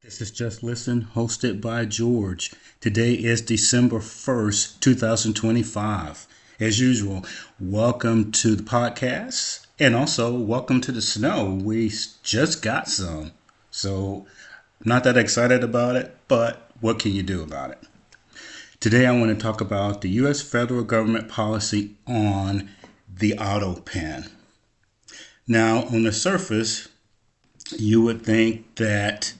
This is Just Listen, hosted by George. Today is December 1st, 2025. As usual, welcome to the podcast and also welcome to the snow. We just got some. So, not that excited about it, but what can you do about it? Today, I want to talk about the U.S. federal government policy on the auto pen. Now, on the surface, you would think that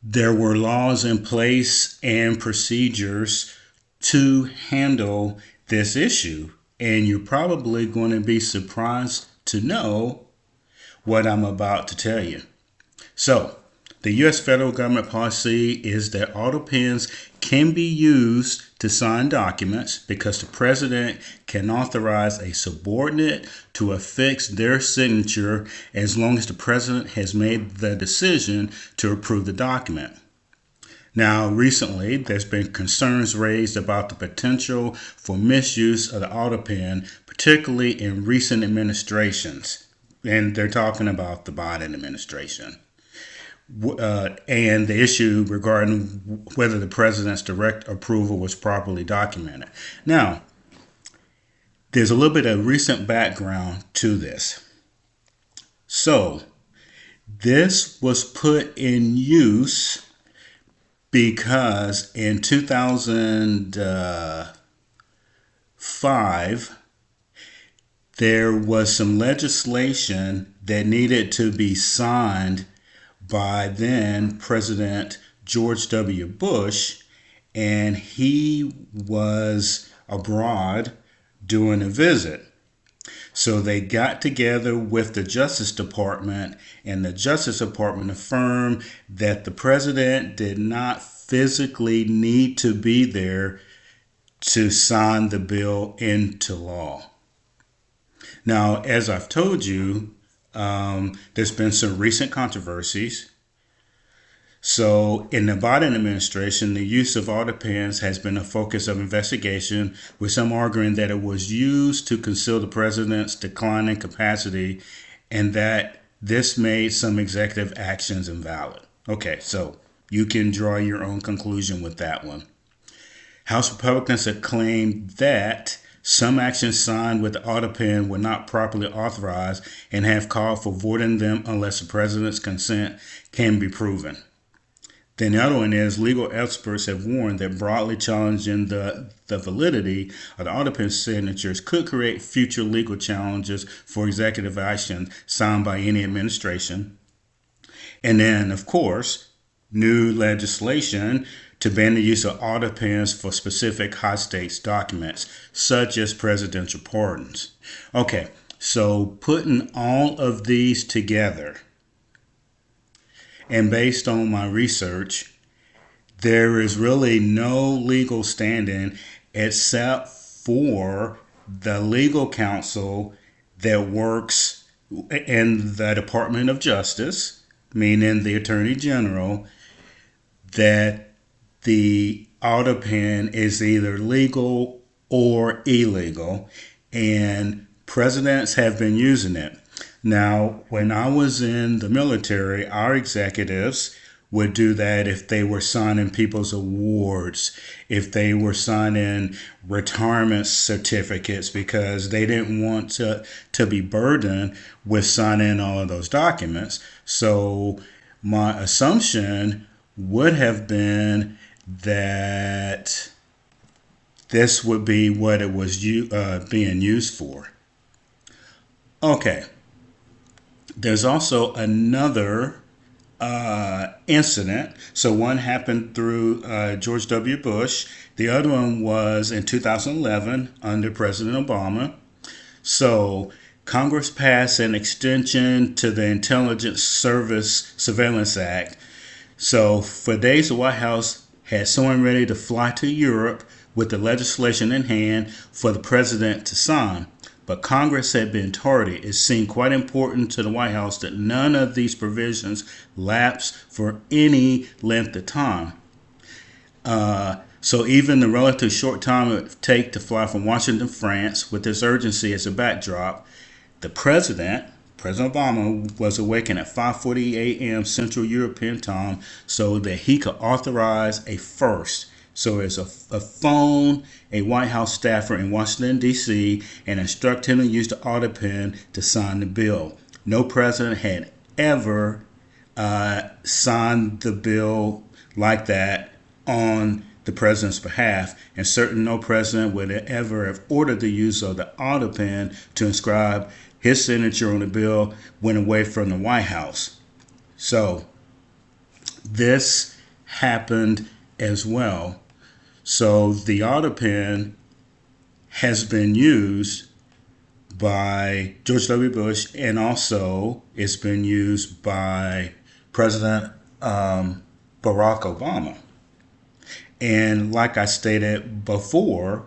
there were laws in place and procedures to handle this issue. And you're probably going to be surprised to know what I'm about to tell you. So, the U.S. federal government policy is that auto pens can be used to sign documents because the president can authorize a subordinate to affix their signature as long as the president has made the decision to approve the document. Now, recently, there's been concerns raised about the potential for misuse of the auto pen, particularly in recent administrations. And they're talking about the Biden administration. And the issue regarding whether the president's direct approval was properly documented. Now, there's a little bit of recent background to this. So, this was put in use because in 2005, there was some legislation that needed to be signed by then President George W. Bush, and he was abroad doing a visit. So they got together with the Justice Department, and the Justice Department affirmed that the president did not physically need to be there to sign the bill into law. Now, as I've told you, there's been some recent controversies. So, in the Biden administration, the use of auto pens has been a focus of investigation, with some arguing that it was used to conceal the president's declining capacity and that this made some executive actions invalid. Okay, so you can draw your own conclusion with that one. House Republicans have claimed that some actions signed with the auto pen were not properly authorized and have called for voiding them unless the president's consent can be proven. Then the other one is legal experts have warned that broadly challenging the validity of the auto pen signatures could create future legal challenges for executive action signed by any administration. And then, of course, new legislation to ban the use of auto pens for specific high-stakes documents, such as presidential pardons. Okay, so putting all of these together, and based on my research, there is really no legal standing except for the legal counsel that works in the Department of Justice, meaning the Attorney General, that the auto pen is either legal or illegal, and presidents have been using it. Now, when I was in the military, our executives would do that if they were signing people's awards, if they were signing retirement certificates, because they didn't want to be burdened with signing all of those documents. So my assumption would have been that this would be what it was being used for. Okay. There's also another incident. So one happened through George W. Bush. The other one was in 2011 under President Obama. So Congress passed an extension to the Intelligence Service Surveillance Act. So for days, the White House had someone ready to fly to Europe with the legislation in hand for the president to sign. But Congress had been tardy. It seemed quite important to the White House that none of these provisions lapse for any length of time. So even the relatively short time it would take to fly from Washington, France, with this urgency as a backdrop, the president President Obama was awakened at 5:40 a.m. Central European time so that he could authorize a first. So it's a phone a White House staffer in Washington, D.C., and instruct him to use the Autopen to sign the bill. No president had ever signed the bill like that on the president's behalf, and certain no president would ever have ordered the use of the Autopen to inscribe his signature on the bill when away from the White House. So this happened as well. So the Autopen has been used by George W. Bush, and also it's been used by President Barack Obama. And like I stated before,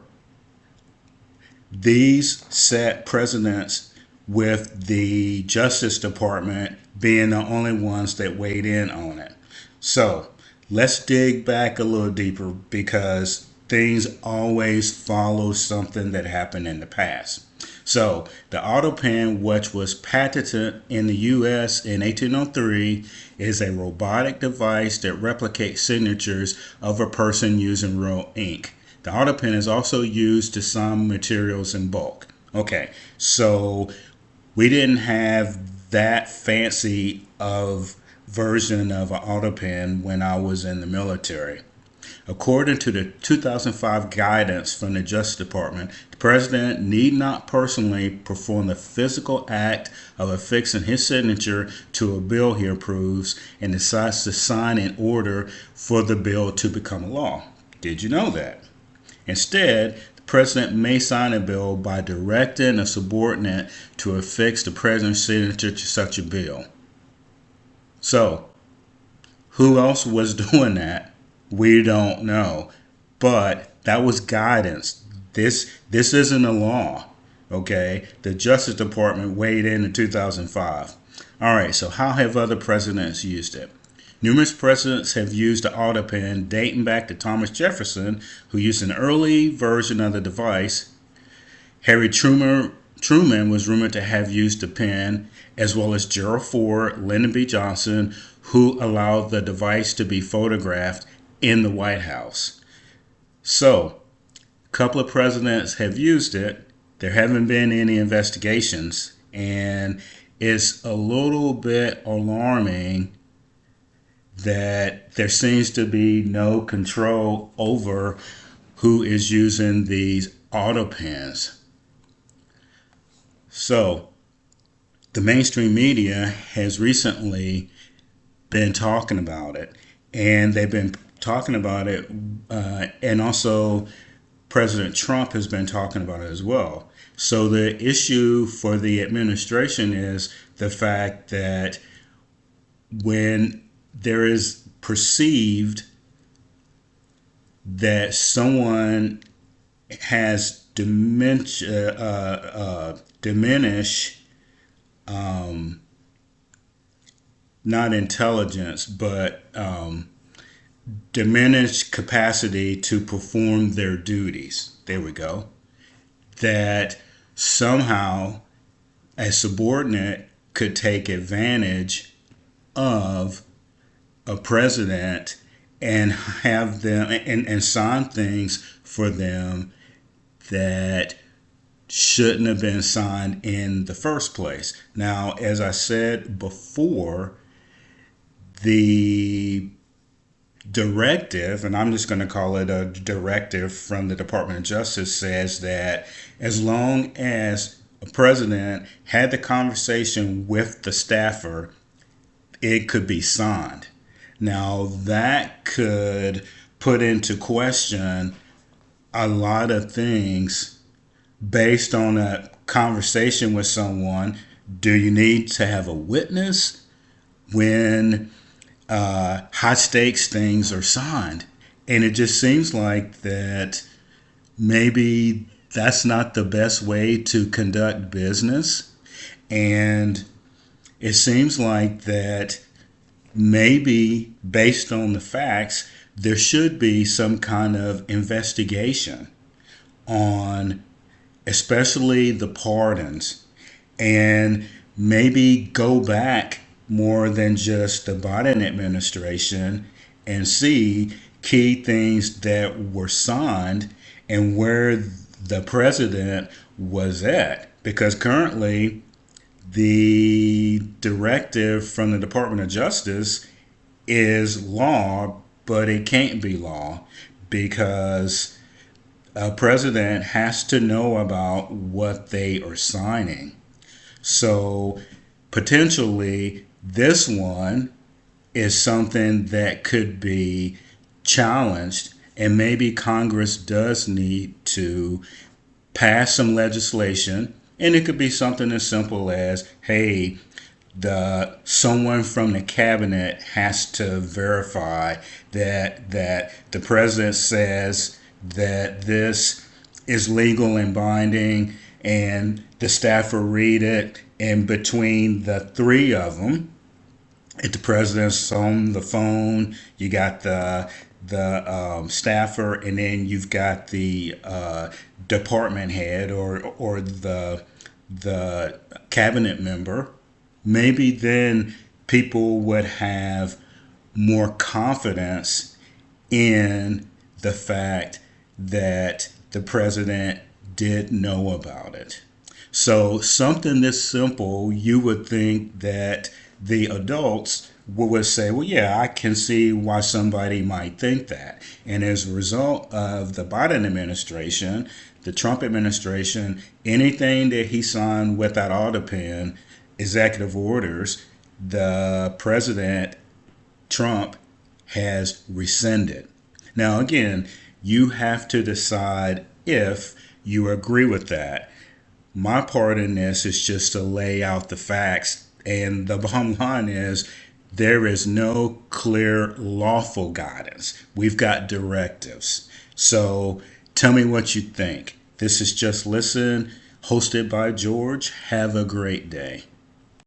these set precedents with the Justice Department being the only ones that weighed in on it. So let's dig back a little deeper, because things always follow something that happened in the past. So the Autopen, which was patented in the U.S. in 1803, is a robotic device that replicates signatures of a person using real ink. The Autopen is also used to sign materials in bulk. Okay, so we didn't have that fancy of version of an Autopen when I was in the military. According to the 2005 guidance from the Justice Department, the president need not personally perform the physical act of affixing his signature to a bill he approves and decides to sign in order for the bill to become a law. Did you know that? Instead, the president may sign a bill by directing a subordinate to affix the president's signature to such a bill. So, who else was doing that? We don't know, but that was guidance. This isn't a law, okay? The Justice Department weighed in 2005. All right, so how have other presidents used it? Numerous presidents have used the Autopen dating back to Thomas Jefferson, who used an early version of the device. Harry Truman was rumored to have used the pen, as well as Gerald Ford, Lyndon B. Johnson, who allowed the device to be photographed in the White House. So, a couple of presidents have used it. There haven't been any investigations, and it's a little bit alarming that there seems to be no control over who is using these Autopens. So, the mainstream media has recently been talking about it, and they've been talking about it, and also President Trump has been talking about it as well. So the issue for the administration is the fact that when there is perceived that someone has diminished not intelligence, but diminished capacity to perform their duties. There we go. That somehow a subordinate could take advantage of a president and have them and sign things for them that shouldn't have been signed in the first place. Now, as I said before, the directive, and I'm just going to call it a directive from the Department of Justice, says that as long as a president had the conversation with the staffer, it could be signed. Now, that could put into question a lot of things based on a conversation with someone. Do you need to have a witness when high stakes things are signed? And it just seems like that maybe that's not the best way to conduct business. And it seems like that maybe based on the facts, there should be some kind of investigation on especially the pardons. And maybe go back more than just the Biden administration and see key things that were signed and where the president was at. Because currently, the directive from the Department of Justice is law, but it can't be law because a president has to know about what they are signing. So potentially, this one is something that could be challenged, and maybe Congress does need to pass some legislation. And it could be something as simple as, hey, the someone from the cabinet has to verify that the president says that this is legal and binding, and the staff will read it, and between the three of them, if the president's on the phone, you got the staffer, and then you've got the department head or the cabinet member. Maybe then people would have more confidence in the fact that the president did know about it. So, something this simple, you would think that the adults would say, well, yeah, I can see why somebody might think that. And as a result of the Biden administration, the Trump administration, anything that he signed with that Autopen executive orders, the president, Trump, has rescinded. Now, again, you have to decide if you agree with that. My part in this is just to lay out the facts, and the bottom line is there is no clear lawful guidance. We've got directives. So tell me what you think. This is Just Listen, hosted by George. Have a great day.